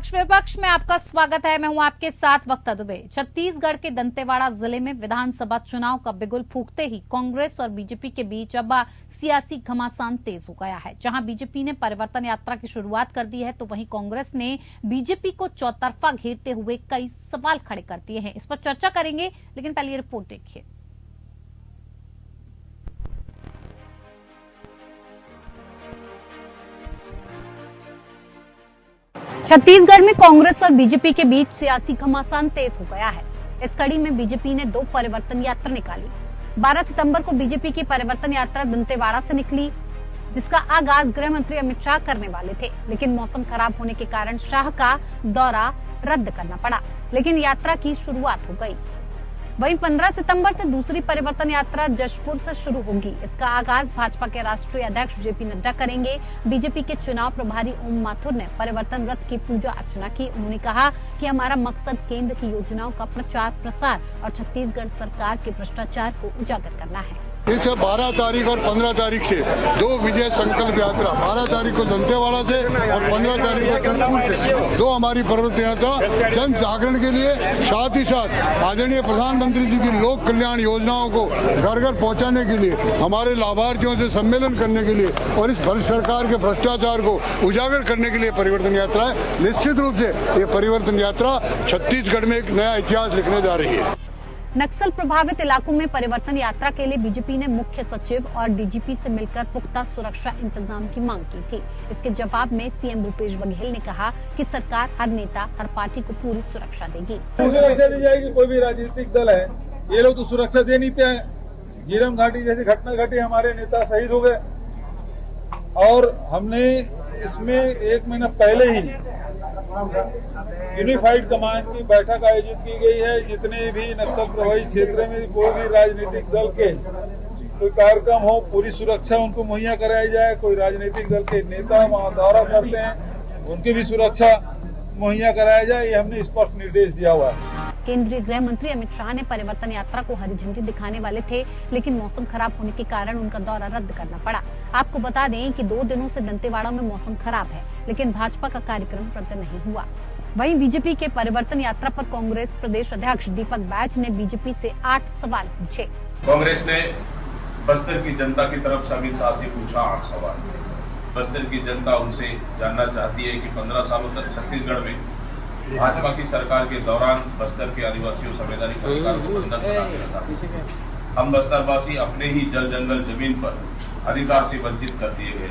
पक्ष विपक्ष में आपका स्वागत है। मैं हूं आपके साथ वक्ता दुबे। छत्तीसगढ़ के दंतेवाड़ा जिले में विधानसभा चुनाव का बिगुल फूंकते ही कांग्रेस और बीजेपी के बीच अब सियासी घमासान तेज हो गया है। जहां बीजेपी ने परिवर्तन यात्रा की शुरुआत कर दी है, तो वहीं कांग्रेस ने बीजेपी को चौतरफा घेरते हुए कई सवाल खड़े कर दिए हैं। इस पर चर्चा करेंगे, लेकिन पहले ये रिपोर्ट देखिए। छत्तीसगढ़ में कांग्रेस और बीजेपी के बीच सियासी घमासान तेज हो गया है। इस कड़ी में बीजेपी ने 2 परिवर्तन यात्रा निकाली। 12 सितंबर को बीजेपी की परिवर्तन यात्रा दंतेवाड़ा से निकली, जिसका आगाज गृह मंत्री अमित शाह करने वाले थे, लेकिन मौसम खराब होने के कारण शाह का दौरा रद्द करना पड़ा, लेकिन यात्रा की शुरुआत हो गई। वहीं 15 सितंबर से दूसरी परिवर्तन यात्रा जशपुर से शुरू होगी। इसका आगाज भाजपा के राष्ट्रीय अध्यक्ष जेपी नड्डा करेंगे। बीजेपी के चुनाव प्रभारी ओम माथुर ने परिवर्तन रथ की पूजा अर्चना की। उन्होंने कहा कि हमारा मकसद केंद्र की योजनाओं का प्रचार प्रसार और छत्तीसगढ़ सरकार के भ्रष्टाचार को उजागर करना है। इस 12 तारीख और 15 तारीख से 2 विजय संकल्प यात्रा, 12 तारीख को दंतेवाड़ा से और 15 तारीख को जशपुर से 2 हमारी परिवर्तन यात्रा जन जागरण के लिए, साथ ही साथ आदरणीय प्रधानमंत्री जी की लोक कल्याण योजनाओं को घर घर पहुंचाने के लिए, हमारे लाभार्थियों से सम्मेलन करने के लिए और इस भारत सरकार के भ्रष्टाचार को उजागर करने के लिए परिवर्तन यात्रा है। निश्चित रूप से ये परिवर्तन यात्रा छत्तीसगढ़ में एक नया इतिहास लिखने जा रही है। नक्सल प्रभावित इलाकों में परिवर्तन यात्रा के लिए बीजेपी ने मुख्य सचिव और डीजीपी से मिलकर पुख्ता सुरक्षा इंतजाम की मांग की थी। इसके जवाब में सीएम भूपेश बघेल ने कहा कि सरकार हर नेता, हर पार्टी को पूरी सुरक्षा देगी। सुरक्षा दी जाएगी। कोई भी राजनीतिक दल है, ये लोग तो सुरक्षा दे नहीं पाए। झीरम घाटी जैसी घटना घटी, हमारे नेता शहीद हो गए और हमने इसमें 1 महीना पहले ही यूनिफाइड कमांड की बैठक आयोजित की गई है। जितने भी नक्सल प्रभावित क्षेत्र में कोई भी राजनीतिक दल के कोई कार्यक्रम हो, पूरी सुरक्षा उनको मुहैया कराई जाए। कोई राजनीतिक दल के नेता वहां दौरा करते हैं, उनकी भी सुरक्षा मुहैया कराया जाए, ये हमने स्पष्ट निर्देश दिया हुआ है। केंद्रीय गृह मंत्री अमित शाह ने परिवर्तन यात्रा को हरी झंडी दिखाने वाले थे, लेकिन मौसम खराब होने के कारण उनका दौरा रद्द करना पड़ा। आपको बता दें कि 2 दिनों से दंतेवाड़ा में मौसम खराब है, लेकिन भाजपा का कार्यक्रम रद्द नहीं हुआ। वहीं बीजेपी के परिवर्तन यात्रा पर कांग्रेस प्रदेश अध्यक्ष दीपक बैज ने बीजेपी से 8 सवाल पूछे। कांग्रेस ने बस्तर की जनता की तरफ से अमित शाह से पूछा 8 सवाल। बस्तर की जनता उनसे जानना चाहती है कि 15 सालों तक छत्तीसगढ़ में भाजपा की सरकार के दौरान बस्तर के आदिवासियों संवैधानिक अधिकार को बंधक बना दिया था। हम बस्तरवासी अपने ही जल जंगल जमीन पर अधिकार से वंचित कर दिए गए।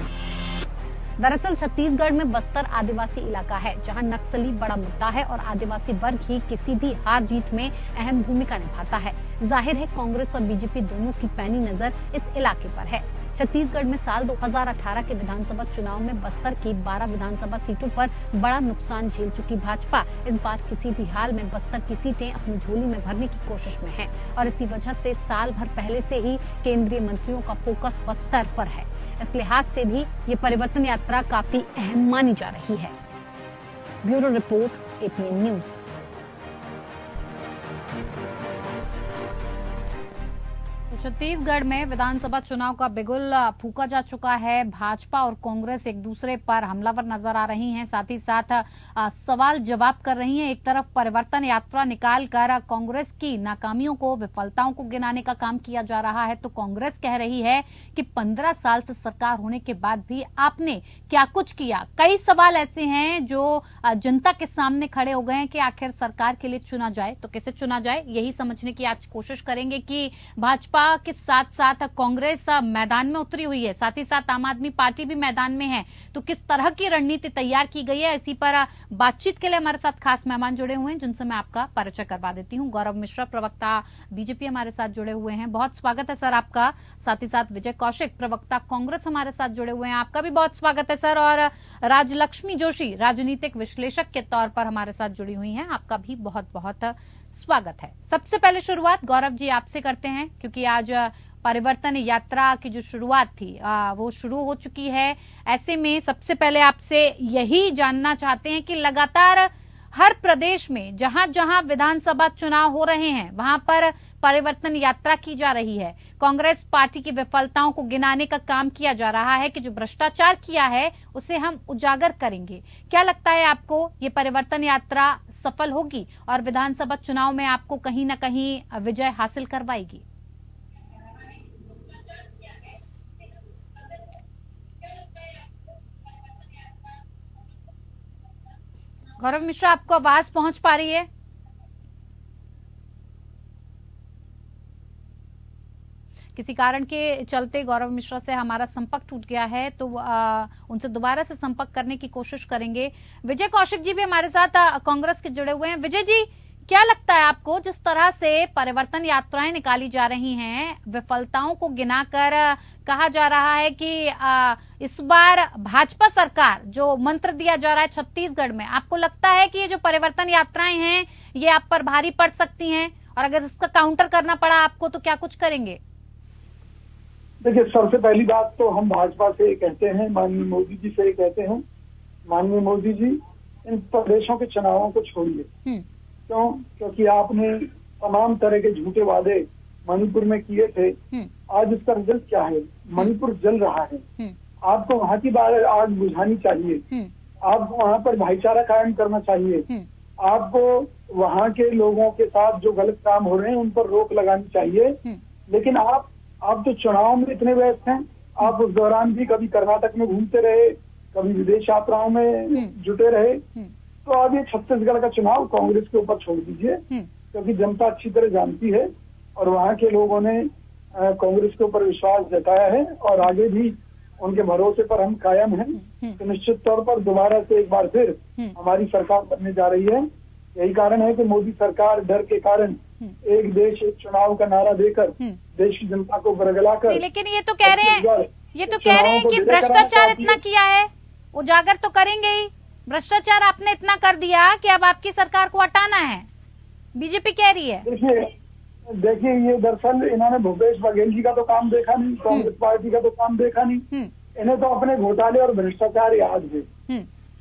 दरअसल छत्तीसगढ़ में बस्तर आदिवासी इलाका है, जहां नक्सली बड़ा मुद्दा है और आदिवासी वर्ग ही किसी भी हार जीत में अहम भूमिका निभाता है। जाहिर है कांग्रेस और बीजेपी दोनों की पैनी नजर इस इलाके पर है। छत्तीसगढ़ में साल 2018 के विधानसभा चुनाव में बस्तर की 12 विधानसभा सीटों पर बड़ा नुकसान झेल चुकी भाजपा इस बार किसी भी हाल में बस्तर की सीटें अपनी झोली में भरने की कोशिश में है और इसी वजह से साल भर पहले से ही केंद्रीय मंत्रियों का फोकस बस्तर पर है। इस लिहाज से भी ये परिवर्तन यात्रा काफी अहम मानी जा रही है। Bureau report, APN news. Chhattisgarh में विधानसभा चुनाव का बिगुल फूंका जा चुका है। भाजपा और कांग्रेस एक दूसरे पर हमलावर नजर आ रही हैं, साथ ही साथ सवाल जवाब कर रही हैं। एक तरफ परिवर्तन यात्रा निकालकर कांग्रेस की नाकामियों को, विफलताओं को गिनाने का काम किया जा रहा है, तो कांग्रेस कह रही है कि 15 साल से सरकार होने के बाद भी आपने क्या कुछ किया। कई सवाल ऐसे हैं जो जनता के सामने खड़े हो गए हैं कि आखिर सरकार के लिए चुना जाए तो किसे चुना जाए, यही समझने की आज कोशिश करेंगे कि भाजपा के साथ साथ कांग्रेस मैदान में उतरी हुई है, साथ ही साथ आम आदमी पार्टी भी मैदान में है, तो किस तरह की रणनीति तैयार की गई है। इसी पर बातचीत के लिए हमारे साथ खास मेहमान जुड़े हुए हैं, जिनसे मैं आपका परिचय करवा देती हूं। गौरव मिश्रा, प्रवक्ता बीजेपी, हमारे साथ जुड़े हुए हैं, बहुत स्वागत है सर आपका। साथ ही साथ विजय कौशिक, प्रवक्ता कांग्रेस, हमारे साथ जुड़े हुए हैं, आपका भी बहुत स्वागत है सर। और राजलक्ष्मी जोशी, राजनीतिक विश्लेषक के तौर पर हमारे साथ जुड़ी हुई हैं, आपका भी बहुत बहुत स्वागत है। सबसे पहले शुरुआत गौरव जी आपसे करते हैं, क्योंकि आज परिवर्तन यात्रा की जो शुरुआत थी वो शुरू हो चुकी है। ऐसे में सबसे पहले आपसे यही जानना चाहते हैं कि लगातार हर प्रदेश में जहां जहां विधानसभा चुनाव हो रहे हैं वहां पर परिवर्तन यात्रा की जा रही है। कांग्रेस पार्टी की विफलताओं को गिनाने का काम किया जा रहा है कि जो भ्रष्टाचार किया है उसे हम उजागर करेंगे। क्या लगता है आपको, ये परिवर्तन यात्रा सफल होगी और विधानसभा चुनाव में आपको कहीं ना कहीं विजय हासिल करवाएगी? गौरव मिश्रा, आपको आवाज पहुंच पा रही है? किसी कारण के चलते गौरव मिश्रा से हमारा संपर्क टूट गया है, तो उनसे दोबारा से संपर्क करने की कोशिश करेंगे। विजय कौशिक जी भी हमारे साथ कांग्रेस के जुड़े हुए हैं। विजय जी, क्या लगता है आपको, जिस तरह से परिवर्तन यात्राएं निकाली जा रही हैं, विफलताओं को गिनाकर कहा जा रहा है कि इस बार भाजपा सरकार, जो मंत्र दिया जा रहा है छत्तीसगढ़ में, आपको लगता है कि ये जो परिवर्तन यात्राएं हैं ये आप पर भारी पड़ सकती हैं? और अगर इसका काउंटर करना पड़ा आपको तो क्या कुछ करेंगे? देखिए, सबसे पहली बात तो हम भाजपा से कहते हैं, माननीय मोदी जी से कहते हैं, माननीय मोदी जी इन प्रदेशों के चुनावों को छोड़िए। क्यों? क्योंकि आपने तमाम तरह के झूठे वादे मणिपुर में किए थे। आज इसका रिजल्ट क्या है? मणिपुर जल रहा है। आपको वहाँ की आग बुझानी चाहिए। आपको वहाँ पर भाईचारा कायम करना चाहिए। आपको वहाँ के लोगों के साथ जो गलत काम हो रहे हैं उन पर रोक लगानी चाहिए। लेकिन आप तो चुनाव में इतने व्यस्त हैं। आप उस दौरान भी कभी कर्नाटक में घूमते रहे, कभी विदेश यात्राओं में जुटे रहे। तो अब ये छत्तीसगढ़ का चुनाव कांग्रेस के ऊपर छोड़ दीजिए, क्योंकि जनता अच्छी तरह जानती है और वहाँ के लोगों ने कांग्रेस के ऊपर विश्वास जताया है और आगे भी उनके भरोसे पर हम कायम हैं। तो निश्चित तौर पर दोबारा से एक बार फिर हमारी सरकार बनने जा रही है। यही कारण है कि मोदी सरकार डर के कारण एक देश एक चुनाव का नारा देकर देश की जनता को बरगलाकर, लेकिन ये तो कह रहे हैं कि भ्रष्टाचार इतना किया है, उजागर तो करेंगे ही। भ्रष्टाचार आपने इतना कर दिया कि अब आपकी सरकार को हटाना है, बीजेपी कह रही है। देखिए, ये दरअसल इन्होंने भूपेश बघेल जी का तो काम देखा नहीं, कांग्रेस पार्टी का तो काम देखा नहीं। इन्हें तो अपने घोटाले और भ्रष्टाचार याद है,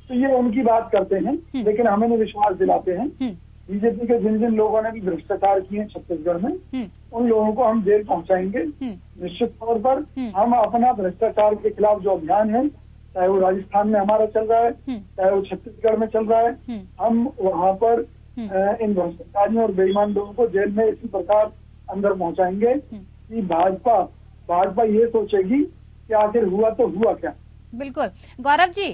तो ये उनकी बात करते हैं। लेकिन हमें विश्वास दिलाते हैं बीजेपी के जिन जिन लोगों ने भी भ्रष्टाचार किए छत्तीसगढ़ में, उन लोगों को हम जेल पहुंचाएंगे। निश्चित तौर पर हम अपना भ्रष्टाचार के खिलाफ जो अभियान है, चाहे वो राजस्थान में हमारा चल रहा है, चाहे वो छत्तीसगढ़ में चल रहा है, हम वहाँ पर इन भ्रष्टाचारियों और बेईमान लोगों को जेल में इसी प्रकार अंदर पहुंचाएंगे कि भाजपा ये सोचेगी कि आखिर हुआ तो हुआ क्या। बिल्कुल। गौरव जी,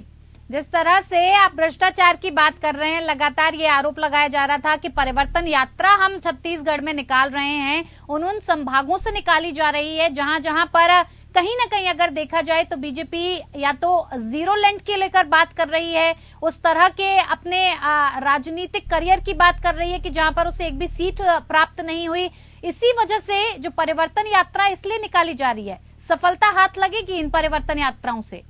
जिस तरह से आप भ्रष्टाचार की बात कर रहे हैं, लगातार ये आरोप लगाया जा रहा था कि परिवर्तन यात्रा हम छत्तीसगढ़ में निकाल रहे हैं, उन संभागों से निकाली जा रही है जहां जहां पर कहीं ना कहीं अगर देखा जाए तो बीजेपी या तो जीरो लैंड के लेकर बात कर रही है, उस तरह के अपने राजनीतिक करियर की बात कर रही है कि जहां पर उसे एक भी सीट प्राप्त नहीं हुई। इसी वजह से जो परिवर्तन यात्रा इसलिए निकाली जा रही है, सफलता हाथ लगेगी इन परिवर्तन यात्राओं से?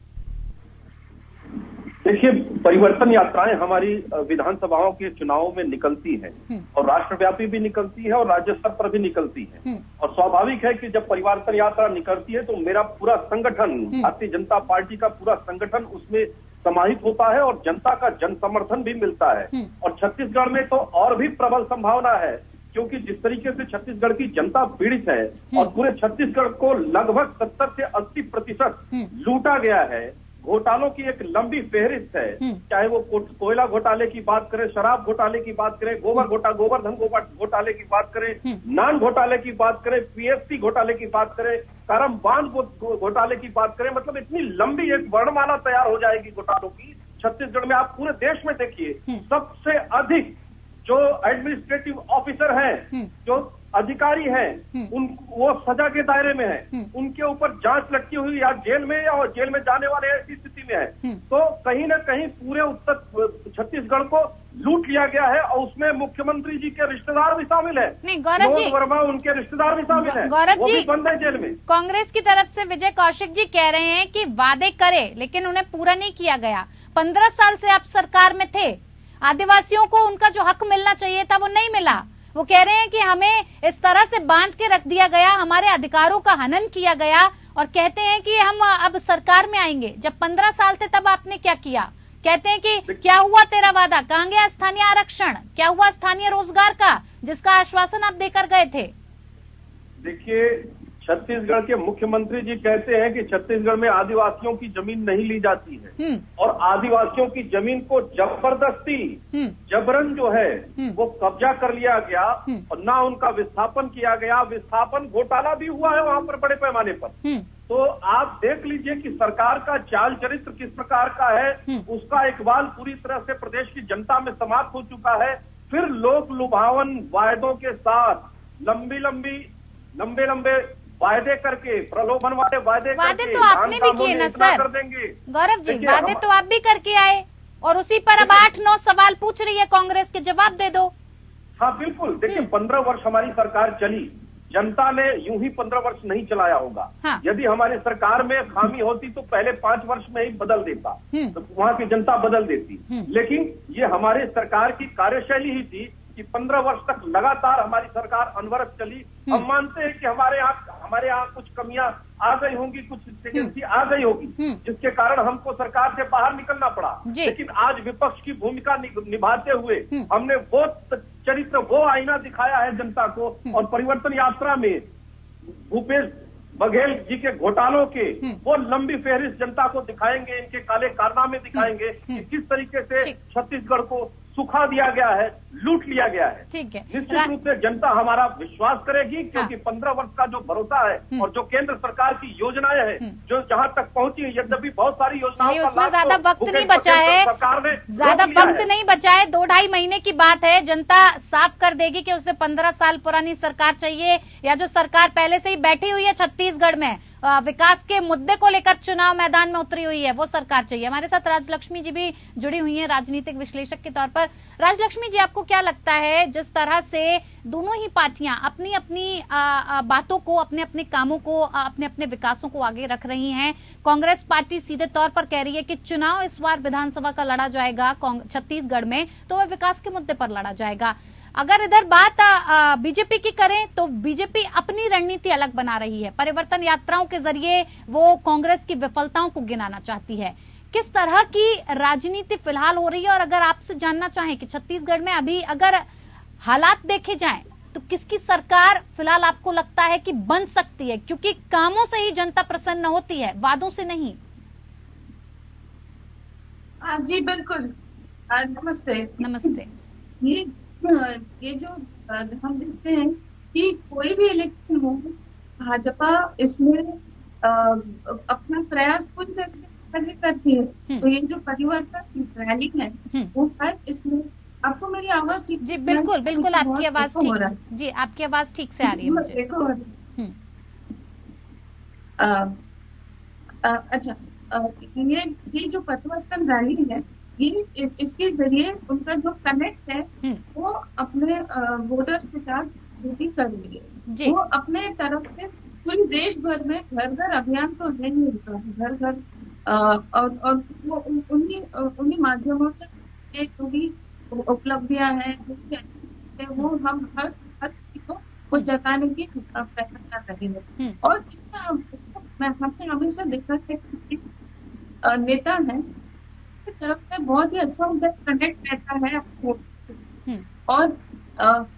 देखिए, परिवर्तन यात्राएं हमारी विधानसभाओं के चुनावों में निकलती हैं और राष्ट्रव्यापी भी निकलती है और राज्य स्तर पर भी निकलती है। और स्वाभाविक है कि जब परिवर्तन यात्रा निकलती है तो मेरा पूरा संगठन, भारतीय जनता पार्टी का पूरा संगठन उसमें समाहित होता है और जनता का जन समर्थन भी मिलता है। और छत्तीसगढ़ में तो और भी प्रबल संभावना है, क्योंकि जिस तरीके से छत्तीसगढ़ की जनता पीड़ित है और पूरे छत्तीसगढ़ को लगभग 70 से 80% लूटा गया है। घोटालों की एक लंबी फेहरिस्त है, चाहे वो कोयला घोटाले की बात करें, शराब घोटाले की बात करें, गोवर्धन घोटाले की बात करें, नान घोटाले की बात करें, पीएफसी घोटाले की बात करें, करम बांध घोटाले की बात करें, मतलब इतनी लंबी एक वर्णमाला तैयार हो जाएगी घोटालों की छत्तीसगढ़ में। आप पूरे देश में देखिए, सबसे अधिक जो एडमिनिस्ट्रेटिव ऑफिसर हैं, जो अधिकारी हैं, वो सजा के दायरे में है, उनके ऊपर जांच लटकी हुई या जेल में या जेल में जाने वाले ऐसी स्थिति में है। तो कहीं ना कहीं पूरे उत्तर छत्तीसगढ़ को लूट लिया गया है और उसमें मुख्यमंत्री जी के रिश्तेदार भी शामिल है। नहीं, गौरव जी, वर्मा उनके रिश्तेदार भी शामिल है, गौरव जी बंद है जेल में। कांग्रेस की तरफ से विजय कौशिक जी कह रहे हैं कि वादे करे लेकिन उन्हें पूरा नहीं किया गया। 15 साल से आप सरकार में थे, आदिवासियों को उनका जो हक मिलना चाहिए था वो नहीं मिला। वो कह रहे हैं कि हमें इस तरह से बांध के रख दिया गया, हमारे अधिकारों का हनन किया गया और कहते हैं कि हम अब सरकार में आएंगे। जब 15 साल थे तब आपने क्या किया? कहते हैं कि क्या हुआ तेरा वादा, कहाँ गया स्थानीय आरक्षण, क्या हुआ स्थानीय रोजगार का जिसका आश्वासन आप देकर गए थे? देखिए, छत्तीसगढ़ के मुख्यमंत्री जी कहते हैं कि छत्तीसगढ़ में आदिवासियों की जमीन नहीं ली जाती है और आदिवासियों की जमीन को जबरदस्ती जबरन जो है वो कब्जा कर लिया गया और ना उनका विस्थापन किया गया। विस्थापन घोटाला भी हुआ है वहां पर बड़े पैमाने पर। तो आप देख लीजिए कि सरकार का चाल चरित्र किस प्रकार का है, उसका इकबाल पूरी तरह से प्रदेश की जनता में समाप्त हो चुका है। फिर लोक लुभावन वायदों के साथ लंबे लंबे वायदे करके, प्रलोभन वाले वादे तो आपने भी किए ना सर कर देंगे। गौरव जी, वादे तो आप भी करके आए और उसी पर अब 8-9 सवाल पूछ रही है कांग्रेस के, जवाब दे दो। हाँ बिल्कुल, देखिए 15 वर्ष हमारी सरकार चली, जनता ने यूं ही 15 वर्ष नहीं चलाया होगा। हाँ। यदि हमारी सरकार में खामी होती तो पहले 5 वर्ष में ही बदल देता, तो वहां की जनता बदल देती। लेकिन ये हमारे सरकार की कार्यशैली ही थी कि 15 वर्ष तक लगातार हमारी सरकार अनवरत चली। हम मानते हैं कि हमारे यहाँ कुछ कमियां आ गई होंगी, कुछ डिफिशिएंसी आ गई होगी, जिसके कारण हमको सरकार से बाहर निकलना पड़ा। लेकिन आज विपक्ष की भूमिका निभाते हुए हमने वो चरित्र, वो आईना दिखाया है जनता को। और परिवर्तन यात्रा में भूपेश बघेल जी के घोटालों के वो लंबी फहरिस्त जनता को दिखाएंगे, इनके काले कारनामे दिखाएंगे कि किस तरीके से छत्तीसगढ़ को सुखा दिया गया है, लूट लिया गया है। ठीक है, निश्चित रूप से जनता हमारा विश्वास करेगी, क्योंकि 15 वर्ष का जो भरोसा है और जो केंद्र सरकार की योजनाएं हैं जो जहां तक पहुंची है, यद्यपि बहुत सारी योजनाओं उसमें ज्यादा वक्त नहीं बचा है, ज्यादा वक्त नहीं बचा है, 2-2.5 महीने की बात है। जनता साफ कर देगी कि उसे 15 साल पुरानी सरकार चाहिए या जो सरकार पहले से ही बैठी हुई है छत्तीसगढ़ में, विकास के मुद्दे को लेकर चुनाव मैदान में उतरी हुई है, वो सरकार चाहिए। हमारे साथ राजलक्ष्मी जी भी जुड़ी हुई हैं राजनीतिक विश्लेषक के तौर पर। राजलक्ष्मी जी, आपको क्या लगता है जिस तरह से दोनों ही पार्टियां अपनी अपनी बातों को, अपने अपने कामों को, अपने अपने विकासों को आगे रख रही हैं, कांग्रेस पार्टी सीधे तौर पर कह रही है कि चुनाव इस बार विधानसभा का लड़ा जाएगा छत्तीसगढ़ में तो वह विकास के मुद्दे पर लड़ा जाएगा। अगर इधर बात बीजेपी की करें तो बीजेपी अपनी रणनीति अलग बना रही है, परिवर्तन यात्राओं के जरिए वो कांग्रेस की विफलताओं को गिनाना चाहती है। किस तरह की राजनीति फिलहाल हो रही है? और अगर आपसे जानना चाहें कि छत्तीसगढ़ में अभी अगर हालात देखे जाएं तो किसकी सरकार फिलहाल आपको लगता है कि बन सकती है, क्योंकि कामों से ही जनता प्रसन्न होती है, वादों से नहीं। जी बिल्कुल, नमस्ते। नमस्ते। ये जो हम देखते हैं कि कोई भी इलेक्शन हो, भाजपा इसमें अपना प्रयास पूरी तरह करती है। तो ये जो परिवर्तन रैली है वो हर इसमें, आपको मेरी आवाज ठीक? जी बिल्कुल बिल्कुल, आपकी आवाज ठीक, जी आपकी आवाज ठीक से आ रही है मुझे। अच्छा, ये जो परिवर्तन रैली है, ये इसके जरिए उनका जो कनेक्ट है वो अपने वोटर्स के साथ जुटी कर रही है। वो अपने तरफ से पूरे देश भर में घर घर अभियान तो नहीं होता है, घर घर और वो उन्हीं माध्यमों से ये जो भी उपलब्धियां हैं वो हम हर किसी को वो जताने की प्रयास कर रहे हैं। और इसका हमने हमेशा देखा है कि नेता है तरफ से बहुत ही अच्छा उनका कनेक्ट रहता है। और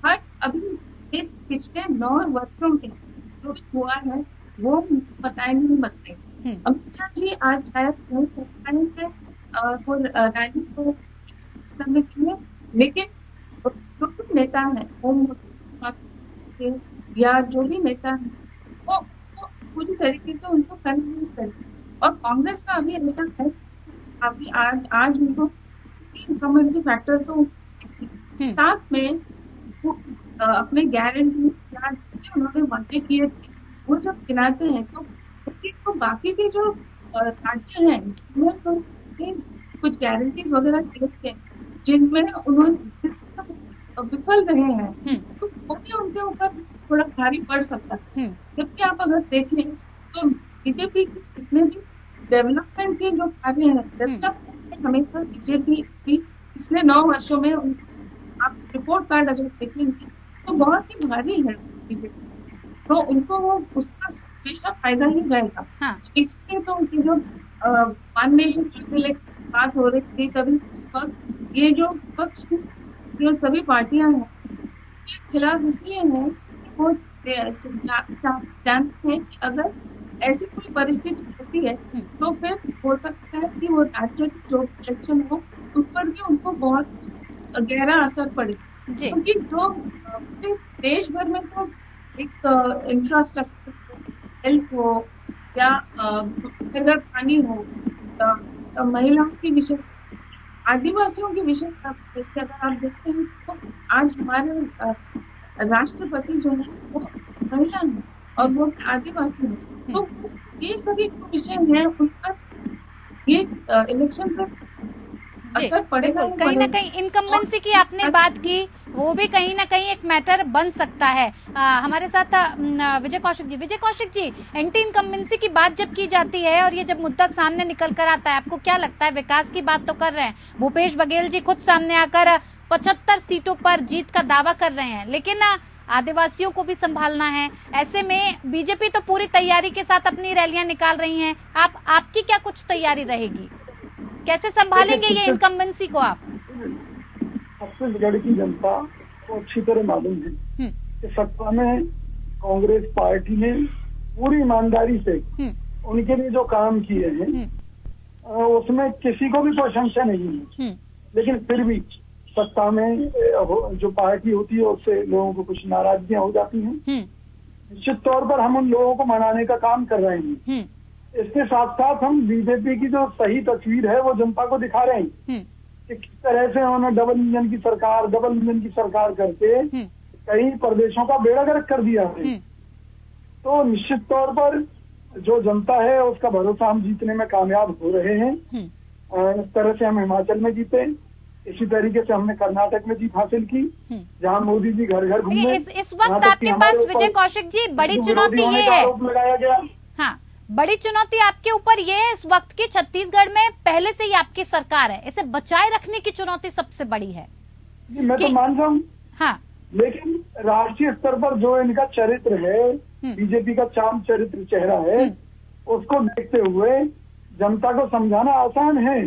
हर अभी पिछले 9 वर्षों में जो भी हुआ है वो बताएंगे। अमित शाह जी आज शायद नहीं सकते हैं रैली को करने के लिए, लेकिन जो भी नेता है या जो भी नेता है वो पूरी तरीके से उनको करने नहीं करते। और कांग्रेस का अभी ऐसा है, अभी आज उनको इनकम्बेंसी फैक्टर तो साथ में अपने गारंटी उन्होंने वादे किए थे वो जब गिनाते हैं तो बाकी के जो राज्य हैं उन्होंने तो कुछ गारंटीज वगैरह दिए थे जिनमें उन्होंने विफल रहे हैं, तो वो भी उनके ऊपर थोड़ा भारी पड़ सकता है। जबकि आप अगर देखें तो बीजेपी के जितने भी डेवलपमेंट के जो कार्य है, डेवलपमेंट हमेशा बीजेपी की पिछले 9 वर्षों में आप रिपोर्ट कार्ड अगर देखेंगे तो बहुत ही भारी है बीजेपी, तो उनको वो उसका हमेशा फायदा ही रहेगा। इसलिए तो उनकी जो वन नेशन इलेक्शन की बात हो रही थी, कभी उस वक्त ये जो पक्ष जो सभी पार्टियां हैं इसके खिलाफ इसलिए है कि वो जानते हैं कि अगर ऐसी कोई परिस्थिति होती है तो फिर हो सकता है कि वो राज्य की जो इलेक्शन हो उस पर भी उनको बहुत गहरा असर पड़े, क्योंकि जो देश भर में जो एक इंफ्रास्ट्रक्चर हेल्थ हो या अगर पानी हो, महिलाओं की विषय, आदिवासियों के विषय अगर आप देखते हैं तो आज हमारे राष्ट्रपति जो है वो महिला है और वो आदिवासी है, तो ये सभी विषय हैं उन पर ये इलेक्शन पर असर पड़ेगा। कहीं ना कहीं इनकम्बेंसी की आपने बात की, वो भी कहीं ना कहीं एक मैटर बन सकता है। हमारे साथ विजय कौशिक जी, एंटी इनकम्बेंसी की बात जब की जाती है और ये जब मुद्दा सामने निकल कर आता है, आपको क्या लगता है? विकास की बात तो कर रहे हैं, भूपेश बघेल जी खुद सामने आकर 75 सीटों पर जीत का दावा कर रहे हैं, लेकिन आदिवासियों को भी संभालना है। ऐसे में बीजेपी तो पूरी तैयारी के साथ अपनी रैलियां निकाल रही हैं, आपकी क्या कुछ तैयारी रहेगी? कैसे संभालेंगे ये इनकम्बेंसी को आप? छत्तीसगढ़ की जनता को अच्छी तरह मालूम है कि सत्ता में कांग्रेस पार्टी ने पूरी ईमानदारी से उनके लिए जो काम किए हैं उसमें किसी को भी प्रशंसा नहीं है, लेकिन फिर भी सत्ता में जो पार्टी होती है उससे लोगों को कुछ नाराजगियां हो जाती हैं। निश्चित तौर पर हम उन लोगों को मनाने का काम कर रहे हैं। इसके साथ साथ हम बीजेपी की जो सही तस्वीर है वो जनता को दिखा रहे हैं कि किस तरह से उन्होंने डबल इंजन की सरकार करके कई प्रदेशों का बेड़ा गर्क कर दिया है। तो निश्चित तौर पर जो जनता है उसका भरोसा हम जीतने में कामयाब हो रहे हैं। इस तरह से हम हिमाचल में जीते, इसी तरीके से हमने कर्नाटक में जीत हासिल की, जहां मोदी जी घर घर घूमे। इस वक्त आपके पास विजय कौशिक जी बड़ी चुनौती ये है, लगाया गया। हाँ, बड़ी चुनौती आपके ऊपर ये है इस वक्त की, छत्तीसगढ़ में पहले से ही आपकी सरकार है, इसे बचाए रखने की चुनौती सबसे बड़ी है। जी मैं तो मान रहा हूँ, हाँ, लेकिन राष्ट्रीय स्तर पर जो इनका चरित्र है, बीजेपी का चाम चरित्र चेहरा है, उसको देखते हुए जनता को समझाना आसान है,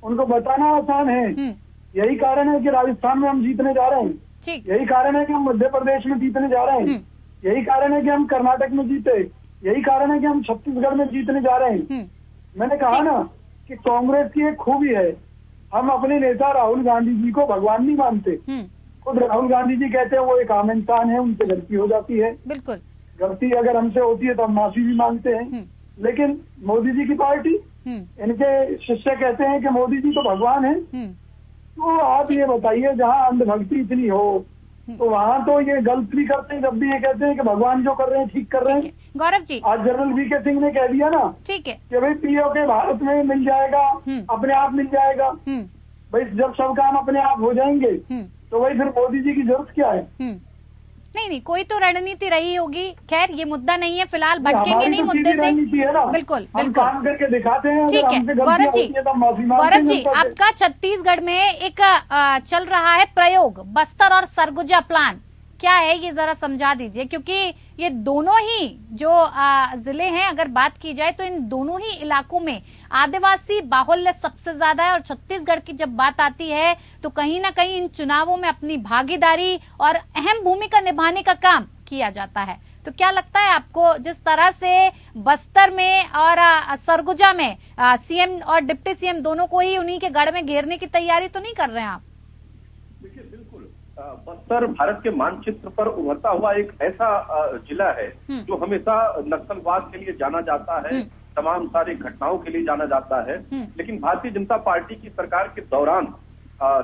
उनको बताना आसान है। यही कारण है कि राजस्थान में हम जीतने जा रहे हैं, यही कारण है कि हम मध्य प्रदेश में जीतने जा रहे हैं, यही कारण है कि हम कर्नाटक में जीते, यही कारण है कि हम छत्तीसगढ़ में जीतने जा रहे हैं। मैंने कहा ना कि कांग्रेस की एक खूबी है, हम अपने नेता राहुल गांधी जी को भगवान नहीं मानते। खुद राहुल गांधी जी कहते हैं वो एक आम इंसान है, उनसे गलती हो जाती है, बिल्कुल गलती अगर हमसे होती है तो हम माफी भी मांगते हैं। लेकिन मोदी जी की पार्टी, इनके शिष्य कहते हैं कि मोदी जी तो भगवान है। तो आप ये बताइए, जहाँ अंधभक्ति इतनी हो तो वहाँ तो ये गलत भी करते हैं जब भी ये कहते हैं कि भगवान जो कर रहे हैं ठीक कर रहे हैं। गौरव जी, आज जनरल वीके सिंह ने कह दिया ना, ठीक है, कि भाई पीओके भारत में मिल जाएगा, अपने आप मिल जाएगा। भाई जब सब काम अपने आप हो जाएंगे तो भाई फिर मोदी जी की जरूरत क्या है? नहीं, कोई तो रणनीति रही होगी। खैर ये मुद्दा नहीं है, फिलहाल भटकेंगे नहीं मुद्दे से। बिल्कुल काम करके दिखाते हैं। ठीक है गौरव जी, आपका छत्तीसगढ़ में एक चल रहा है प्रयोग, बस्तर और सरगुजा प्लान, क्या है ये जरा समझा दीजिए, क्योंकि ये दोनों ही जो जिले हैं, अगर बात की जाए तो इन दोनों ही इलाकों में आदिवासी बाहुल्य सबसे ज्यादा है, और छत्तीसगढ़ की जब बात आती है तो कहीं ना कहीं इन चुनावों में अपनी भागीदारी और अहम भूमिका निभाने का काम किया जाता है। तो क्या लगता है आपको, जिस तरह से बस्तर में और सरगुजा में सीएम और डिप्टी सीएम दोनों को ही उन्हीं के गढ़ में घेरने की तैयारी तो नहीं कर रहे हैं आप? देखिए बिल्कुल, बस्तर भारत के मानचित्र पर उभरता हुआ एक ऐसा जिला है जो हमेशा नक्सलवाद के लिए जाना जाता है, तमाम सारी घटनाओं के लिए जाना जाता है। लेकिन भारतीय जनता पार्टी की सरकार के दौरान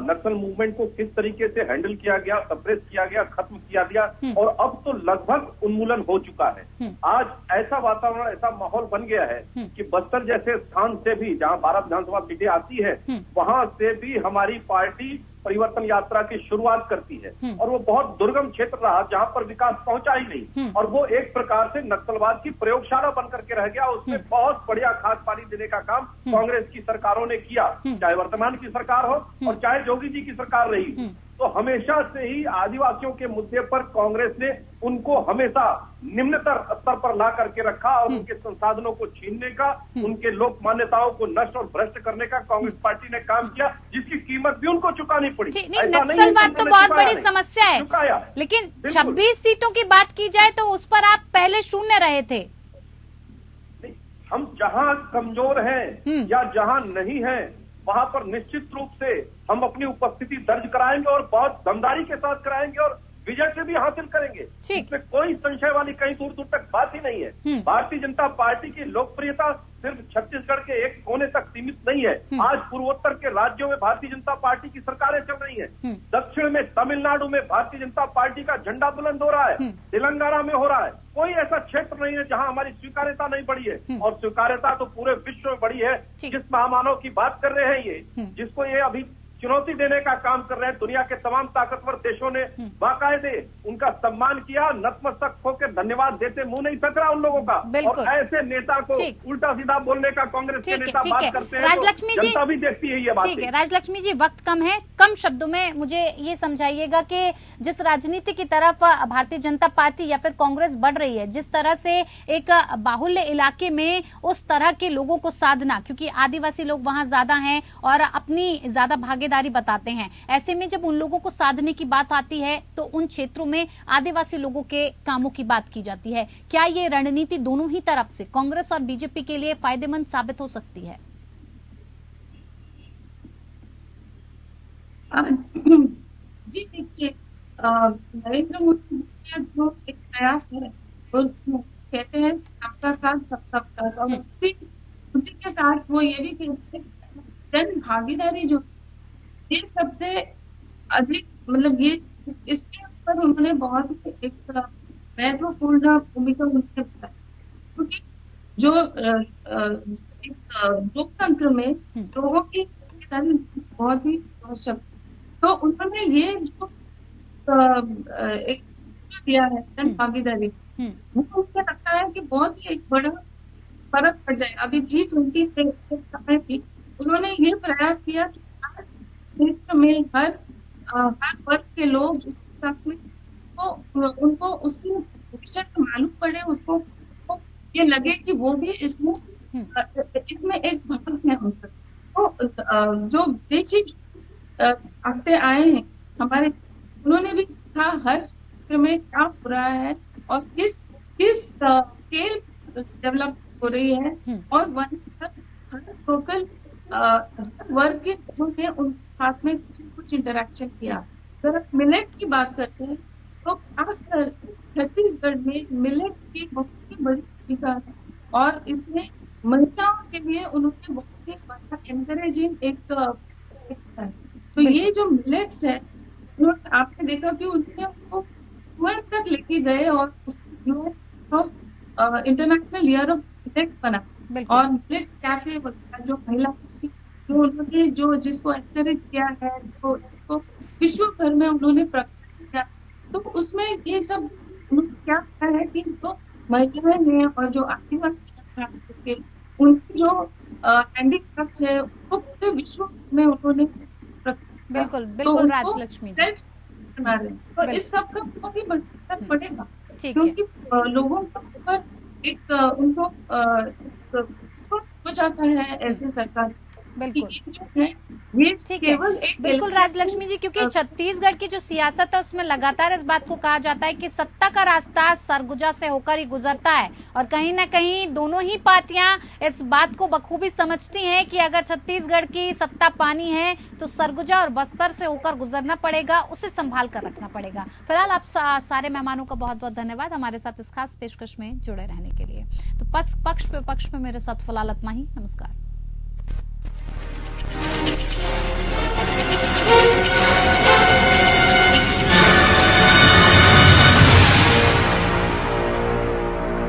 नक्सल मूवमेंट को किस तरीके से हैंडल किया गया, सप्रेस किया गया, खत्म किया गया, और अब तो लगभग उन्मूलन हो चुका है। आज ऐसा वातावरण, ऐसा माहौल बन गया है कि बस्तर जैसे स्थान से भी, जहां 12 विधानसभा सीटें आती है, वहां से भी हमारी पार्टी परिवर्तन यात्रा की शुरुआत करती है। और वो बहुत दुर्गम क्षेत्र रहा जहां पर विकास पहुंचा ही नहीं, और वो एक प्रकार से नक्सलवाद की प्रयोगशाला बन करके रह गया। उसमें बहुत बढ़िया खाद पानी देने का काम कांग्रेस की सरकारों ने किया, चाहे वर्तमान की सरकार हो और चाहे जोगी जी की सरकार रही। तो हमेशा से ही आदिवासियों के मुद्दे पर कांग्रेस ने उनको हमेशा निम्नतर स्तर पर ला करके रखा और उनके संसाधनों को छीनने का, उनके लोक मान्यताओं को नष्ट और भ्रष्ट करने का कांग्रेस पार्टी ने काम किया, जिसकी कीमत भी उनको चुकानी पड़ी। नहीं, नक्सलवाद तो बहुत बड़ी समस्या है, लेकिन 26 सीटों की बात की जाए तो उस पर आप पहले शून्य रहे थे। हम जहां कमजोर हैं या जहां नहीं हैं, वहां पर निश्चित रूप से हम अपनी उपस्थिति दर्ज कराएंगे और बहुत दमदारी के साथ कराएंगे और विजय से भी हासिल करेंगे। इसमें कोई संशय वाली कहीं दूर दूर तक बात ही नहीं है। भारतीय जनता पार्टी की लोकप्रियता सिर्फ छत्तीसगढ़ के एक कोने तक सीमित नहीं है। आज पूर्वोत्तर के राज्यों में भारतीय जनता पार्टी की सरकारें चल रही हैं। दक्षिण में तमिलनाडु में भारतीय जनता पार्टी का झंडा बुलंद हो रहा है, तेलंगाना में हो रहा है। कोई ऐसा क्षेत्र नहीं है जहां हमारी स्वीकार्यता नहीं बढ़ी है, और स्वीकार्यता तो पूरे विश्व में बढ़ी है। जिस महामानव की बात कर रहे हैं ये, जिसको ये अभी चुनौती देने का काम कर रहे हैं, दुनिया के तमाम ताकतवर देशों ने बाकायदे उनका सम्मान किया, नतमस्तक होकर धन्यवाद देते मुंह नहीं सक रहा उन लोगों का। और ऐसे नेता को उल्टा सीधा बोलने का कांग्रेस के नेता बात करते हैं, राजलक्ष्मी जी जनता भी देखती है ये बात। ठीक है राजलक्ष्मी जी, वक्त कम है, कम शब्दों में मुझे ये समझाइएगा कि जिस राजनीति की तरफ भारतीय जनता पार्टी या फिर कांग्रेस बढ़ रही है, जिस तरह से एक बाहुल्य इलाके में उस तरह के लोगों को साधना, क्योंकि आदिवासी लोग वहां ज्यादा हैं और अपनी ज्यादा भागीदारी बताते हैं, ऐसे में जब उन लोगों को साधने की बात आती है तो उन क्षेत्रों में आदिवासी लोगों के कामों की बात की जाती है। क्या ये रणनीति दोनों ही तरफ से कांग्रेस और बीजेपी के लिए फायदेमंद साबित हो सकती है? जी देखिए, नरेंद्र मोदी का जो एक प्रयास है, वो कहते हैं सबका साथ सबका विकास, और उसी के साथ वो ये भी कहते हैं जन भागीदारी जो ये सबसे अधिक, मतलब ये इसके ऊपर उन्होंने बहुत एक महत्वपूर्ण भूमिका उन्होंने बताई, क्योंकि जो लोकतंत्र में लोगों की बहुत ही आवश्यक, तो उन्होंने ये जो एक दिया है जन भागीदारी, वो मुझे लगता है कि बहुत ही एक बड़ा फर्क पड़ जाएगा। अभी G20 के समय भी उन्होंने ये प्रयास किया क्षेत्र में हर वर्ग के लोग इसके साथ में तो उनको उसकी विषय मालूम पड़े, उसको ये लगे कि वो भी इसमें एक भाग है उनका। तो जो विदेशी आते आए हैं हमारे, उन्होंने भी कहा हर क्षेत्र में क्या हो रहा है और किस स्केल डेवलप हो रही है, और हर लोकल वर्ग के लोगों ने उनके साथ में कुछ इंटरेक्शन किया। अगर आप मिलेट्स की बात करते हैं तो खासकर छत्तीसगढ़ में मिलेट की बहुत ही बड़ी भूमिका है, और इसमें महिलाओं के लिए उन्होंने बहुत ही बड़ा एनकरेजिंग एक तो ये जो मिलेट्स है, आपने देखा कि उन्होंने उनको UN तक लेके गए और इंटरनेशनल ईयर ऑफ मिलेट बना, और मिलेट्स कैफे जो महिला जो उन्होंने जो जिसको एनकरेज किया है, जो विश्व भर में उन्होंने प्रकट किया, तो उसमें ये सब क्या है कि जो महिलाएं हैं और जो आदिवासी उनकी जो हैंडीक्राफ्ट है वो पूरे विश्व में उन्होंने बिल्कुल बिल्कुल राजलक्ष्मी जी बना रहे, तो इस सब का बहुत ही बड़ा फर्क पड़ेगा, क्योंकि लोगों के ऊपर एक उनको हो जाता है ऐसे सरकार। बिल्कुल राजलक्ष्मी जी, क्योंकि छत्तीसगढ़ की जो सियासत है उसमें लगातार इस बात को कहा जाता है कि सत्ता का रास्ता सरगुजा से होकर ही गुजरता है, और कहीं ना कहीं दोनों ही पार्टियां इस बात को बखूबी समझती हैं कि अगर छत्तीसगढ़ की सत्ता पानी है तो सरगुजा और बस्तर से होकर गुजरना पड़ेगा, उसे संभाल कर रखना पड़ेगा। फिलहाल आप सारे मेहमानों का बहुत बहुत धन्यवाद हमारे साथ इस खास पेशकश में जुड़े रहने के लिए। तो पक्ष पे मेरे साथ फिलहाल इतना ही। नमस्कार।